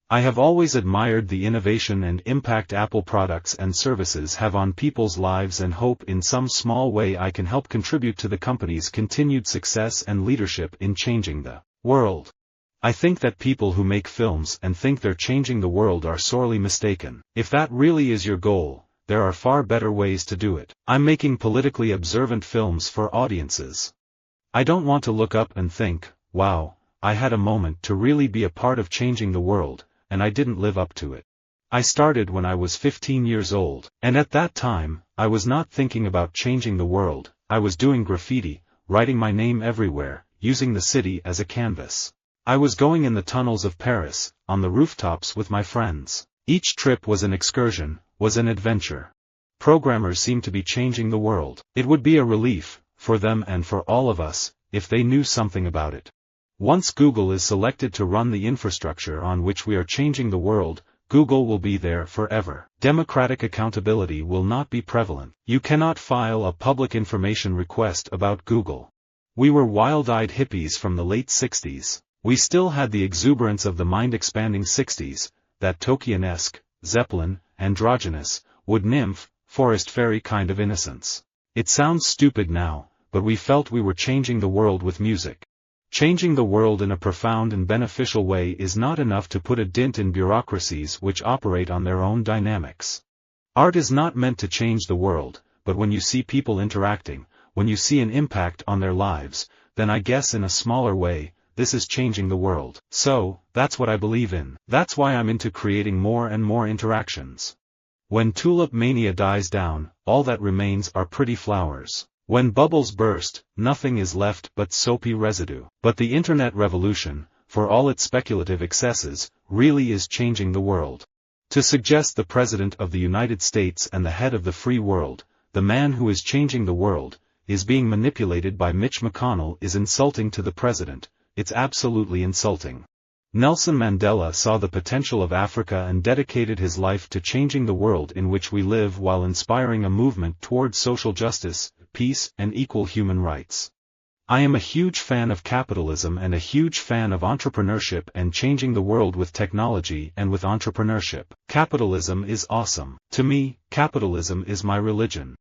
I have always admired the innovation and impact Apple products and services have on people's lives and hope in some small way I can help contribute to the company's continued success and leadership in changing the world. I think that people who make films and think they're changing the world are sorely mistaken. If that really is your goal, there are far better ways to do it. I'm making politically observant films for audiences. I don't want to look up and think, wow, I had a moment to really be a part of changing the world, and I didn't live up to it. I started when I was 15 years old, and at that time, I was not thinking about changing the world. I was doing graffiti, writing my name everywhere, using the city as a canvas. I was going in the tunnels of Paris, on the rooftops with my friends. Each trip was an excursion, was an adventure. Programmers seem to be changing the world. It would be a relief, for them and for all of us, if they knew something about it. Once Google is selected to run the infrastructure on which we are changing the world, Google will be there forever. Democratic accountability will not be prevalent. You cannot file a public information request about Google. We were wild-eyed hippies from the late 60s. We still had the exuberance of the mind-expanding 60s, that Tolkien-esque, Zeppelin, androgynous, wood nymph, forest fairy kind of innocence. It sounds stupid now, but we felt we were changing the world with music. Changing the world in a profound and beneficial way is not enough to put a dent in bureaucracies which operate on their own dynamics. Art is not meant to change the world, but when you see people interacting, when you see an impact on their lives, then I guess in a smaller way, this is changing the world. So, that's what I believe in. That's why I'm into creating more and more interactions. When tulip mania dies down, all that remains are pretty flowers. When bubbles burst, nothing is left but soapy residue. But the internet revolution, for all its speculative excesses, really is changing the world. To suggest the President of the United States and the head of the free world, the man who is changing the world, is being manipulated by Mitch McConnell is insulting to the President. It's absolutely insulting. Nelson Mandela saw the potential of Africa and dedicated his life to changing the world in which we live while inspiring a movement towards social justice, peace, and equal human rights. I am a huge fan of capitalism and a huge fan of entrepreneurship and changing the world with technology and with entrepreneurship. Capitalism is awesome. To me, capitalism is my religion.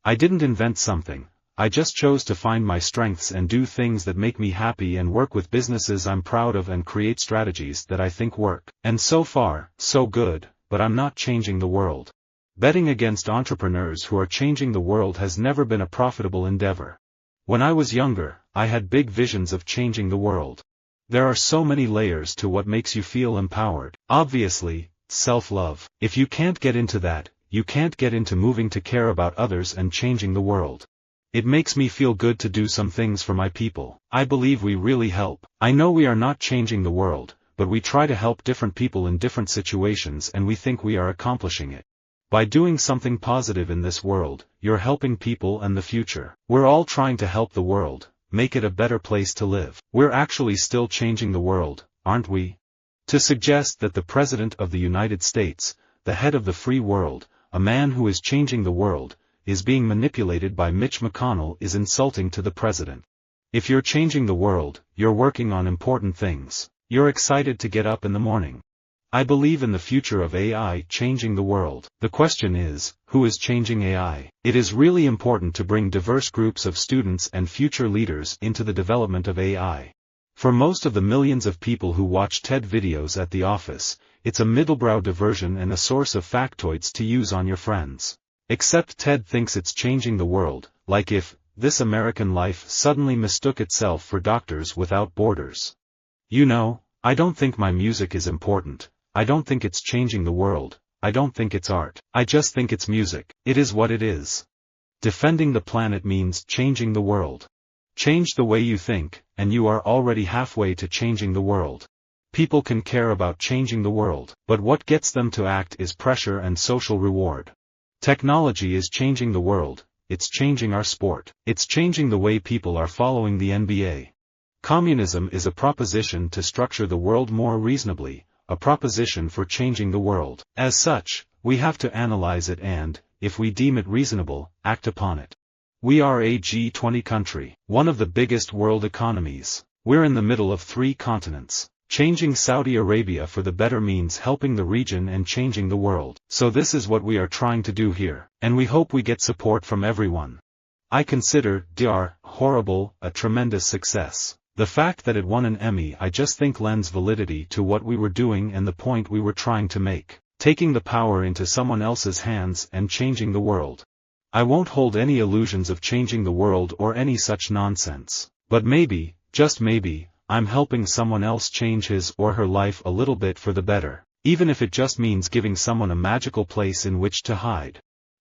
I didn't invent something. I just chose to find my strengths and do things that make me happy and work with businesses I'm proud of and create strategies that I think work. And so far, so good, but I'm not changing the world. Betting against entrepreneurs who are changing the world has never been a profitable endeavor. When I was younger, I had big visions of changing the world. There are so many layers to what makes you feel empowered. Obviously, self-love. If you can't get into that, you can't get into moving to care about others and changing the world. It makes me feel good to do some things for my people. I believe we really help. I know we are not changing the world, but we try to help different people in different situations and we think we are accomplishing it. By doing something positive in this world, you're helping people and the future. We're all trying to help the world, make it a better place to live. We're actually still changing the world, aren't we? To suggest that the President of the United States, the head of the free world, a man who is changing the world, is being manipulated by Mitch McConnell is insulting to the President. If you're changing the world, you're working on important things. You're excited to get up in the morning. I believe in the future of AI changing the world. The question is, who is changing AI? It is really important to bring diverse groups of students and future leaders into the development of AI. For most of the millions of people who watch TED videos at the office, it's a middlebrow diversion and a source of factoids to use on your friends. Except TED thinks it's changing the world, like if This American Life suddenly mistook itself for Doctors Without Borders. You know, I don't think my music is important. I don't think it's changing the world. I don't think it's art. I just think it's music. It is what it is. Defending the planet means changing the world. Change the way you think, and you are already halfway to changing the world. People can care about changing the world, but what gets them to act is pressure and social reward. Technology is changing the world, it's changing our sport. It's changing the way people are following the NBA. Communism is a proposition to structure the world more reasonably, a proposition for changing the world. As such, we have to analyze it and, if we deem it reasonable, act upon it. We are a G20 country, one of the biggest world economies. We're in the middle of 3 continents. Changing Saudi Arabia for the better means helping the region and changing the world. So this is what we are trying to do here, and we hope we get support from everyone. I consider DR Horrible a tremendous success. The fact that it won an Emmy I just think lends validity to what we were doing and the point we were trying to make, taking the power into someone else's hands and changing the world. I won't hold any illusions of changing the world or any such nonsense, but maybe, just maybe, I'm helping someone else change his or her life a little bit for the better, even if it just means giving someone a magical place in which to hide.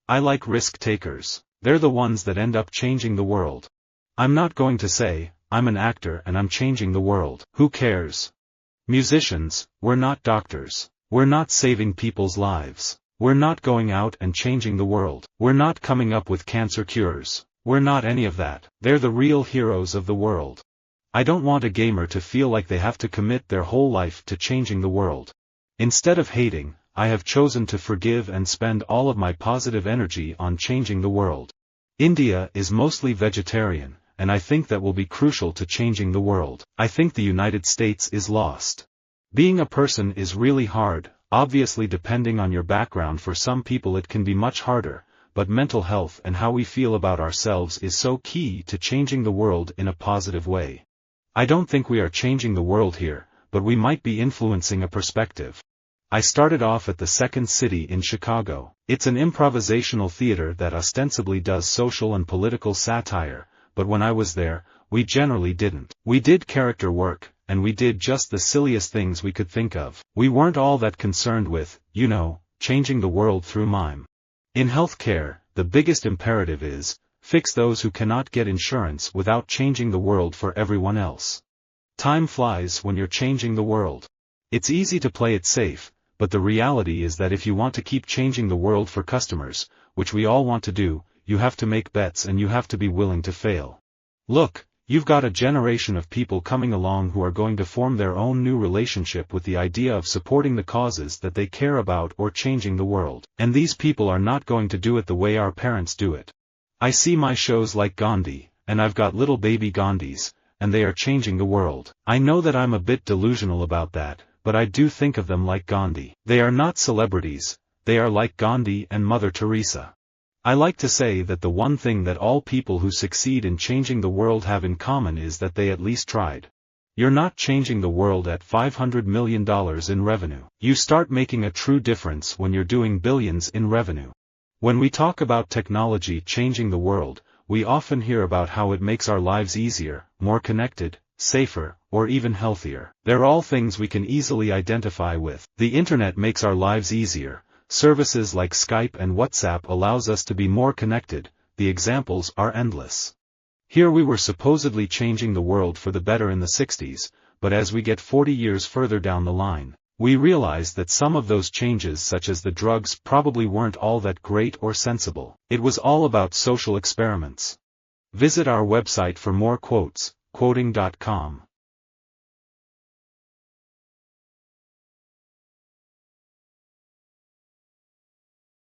I like risk takers. They're the ones that end up changing the world. I'm not going to say, I'm an actor and I'm changing the world. Who cares? Musicians, we're not doctors. We're not saving people's lives. We're not going out and changing the world. We're not coming up with cancer cures. We're not any of that. They're the real heroes of the world. I don't want a gamer to feel like they have to commit their whole life to changing the world. Instead of hating, I have chosen to forgive and spend all of my positive energy on changing the world. India is mostly vegetarian, and I think that will be crucial to changing the world. I think the United States is lost. Being a person is really hard, obviously depending on your background. For some people it can be much harder, but mental health and how we feel about ourselves is so key to changing the world in a positive way. I don't think we are changing the world here, but we might be influencing a perspective. I started off at the Second City in Chicago. It's an improvisational theater that ostensibly does social and political satire, but when I was there, we generally didn't. We did character work, and we did just the silliest things we could think of. We weren't all that concerned with, changing the world through mime. In healthcare, the biggest imperative is, fix those who cannot get insurance without changing the world for everyone else. Time flies when you're changing the world. It's easy to play it safe, but the reality is that if you want to keep changing the world for customers, which we all want to do, you have to make bets and you have to be willing to fail. Look, you've got a generation of people coming along who are going to form their own new relationship with the idea of supporting the causes that they care about or changing the world. And these people are not going to do it the way our parents do it. I see my shows like Gandhi, and I've got little baby Gandhis, and they are changing the world. I know that I'm a bit delusional about that, but I do think of them like Gandhi. They are not celebrities, they are like Gandhi and Mother Teresa. I like to say that the one thing that all people who succeed in changing the world have in common is that they at least tried. You're not changing the world at $500 million in revenue. You start making a true difference when you're doing billions in revenue. When we talk about technology changing the world, we often hear about how it makes our lives easier, more connected, safer, or even healthier. They're all things we can easily identify with. The internet makes our lives easier. Services like Skype and WhatsApp allows us to be more connected. The examples are endless. Here we were supposedly changing the world for the better in the 60s, but as we get 40 years further down the line, we realize that some of those changes, such as the drugs, probably weren't all that great or sensible. It was all about social experiments. Visit our website for more quotes, quoting.com.